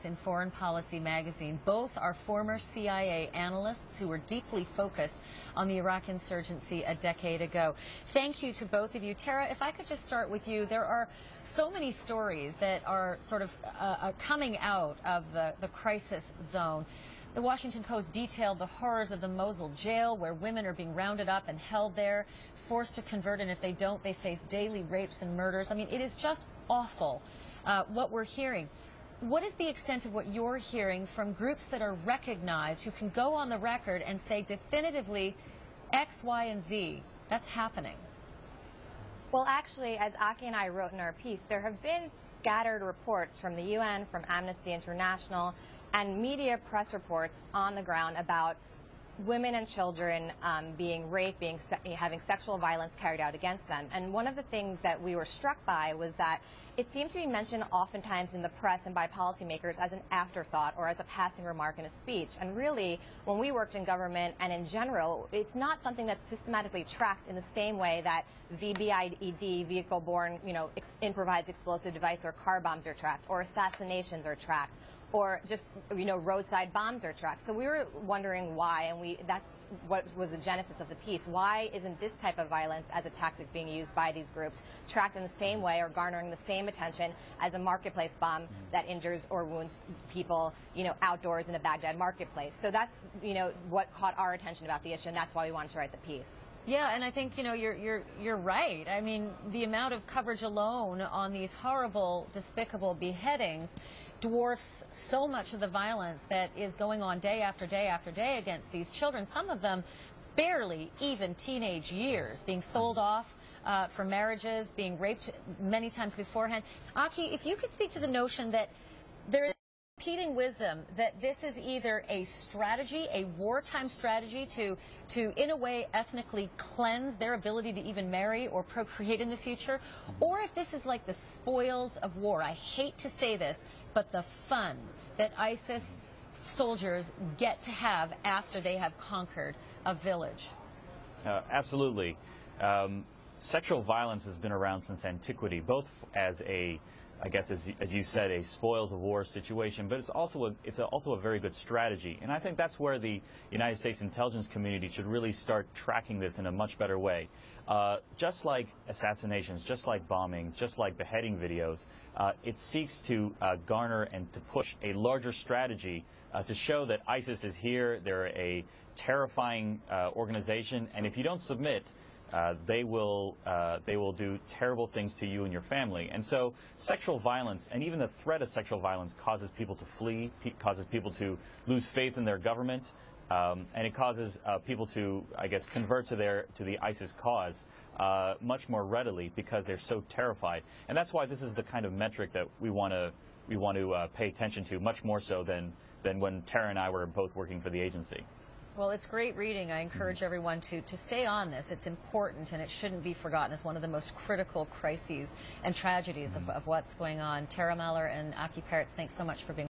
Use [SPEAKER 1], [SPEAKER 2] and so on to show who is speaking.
[SPEAKER 1] in Foreign Policy magazine. Both are former CIA analysts who were deeply focused on the Iraq insurgency a decade ago. Thank you to both of you. Tara, if I could just start with you, there are so many stories that are sort of coming out of the crisis zone. The Washington Post detailed the horrors of the Mosul jail, where women are being rounded up and held there, forced to convert, and if they don't, they face daily rapes and murders. I mean, it is just awful what we're hearing. What is the extent of what you're hearing from groups that are recognized, who can go on the record and say definitively X, Y, and Z? That's happening.
[SPEAKER 2] Well, actually, as Aki and I wrote in our piece, there have been scattered reports from the UN, from Amnesty International, and media press reports on the ground about women and children being raped, having sexual violence carried out against them. And one of the things that we were struck by was that it seemed to be mentioned oftentimes in the press and by policymakers as an afterthought or as a passing remark in a speech. And really, when we worked in government and in general, it's not something that's systematically tracked in the same way that VBIED, vehicle-borne, improvised explosive device, or car bombs are tracked, or assassinations are tracked, or just, roadside bombs are tracked. So we were wondering why, and that's what was the genesis of the piece. Why isn't this type of violence as a tactic being used by these groups tracked in the same way or garnering the same attention as a marketplace bomb that injures or wounds people, outdoors in a Baghdad marketplace? So that's, what caught our attention about the issue, and that's why we wanted to write the piece.
[SPEAKER 1] Yeah, and I think, you're right. I mean, the amount of coverage alone on these horrible, despicable beheadings dwarfs so much of the violence that is going on day after day after day against these children, some of them barely even teenage years, being sold off for marriages, being raped many times beforehand. Aki, if you could speak to the notion that there is competing wisdom that this is either a strategy, a wartime strategy to in a way ethnically cleanse their ability to even marry or procreate in the future, or if this is like the spoils of war. I hate to say this, but the fun that ISIS soldiers get to have after they have conquered a village.
[SPEAKER 3] Absolutely. Sexual violence has been around since antiquity, both as a, I guess, as you said, a spoils of war situation, but it's also a very good strategy. And I think that's where the United States intelligence community should really start tracking this in a much better way. Just like assassinations, just like bombings, just like beheading videos, it seeks to garner and to push a larger strategy to show that ISIS is here. They're a terrifying organization, and if you don't submit, they will do terrible things to you and your family. And so sexual violence, and even the threat of sexual violence, causes people to flee, causes people to lose faith in their government, and it causes people to, I guess, convert to the ISIS cause much more readily because they're so terrified. And that's why this is the kind of metric that we want to pay attention to, much more so than when Tara and I were both working for the agency.
[SPEAKER 1] Well, it's great reading. I encourage everyone to stay on this. It's important, and it shouldn't be forgotten as one of the most critical crises and tragedies of what's going on. Tara Maller and Aki Peritz, thanks so much for being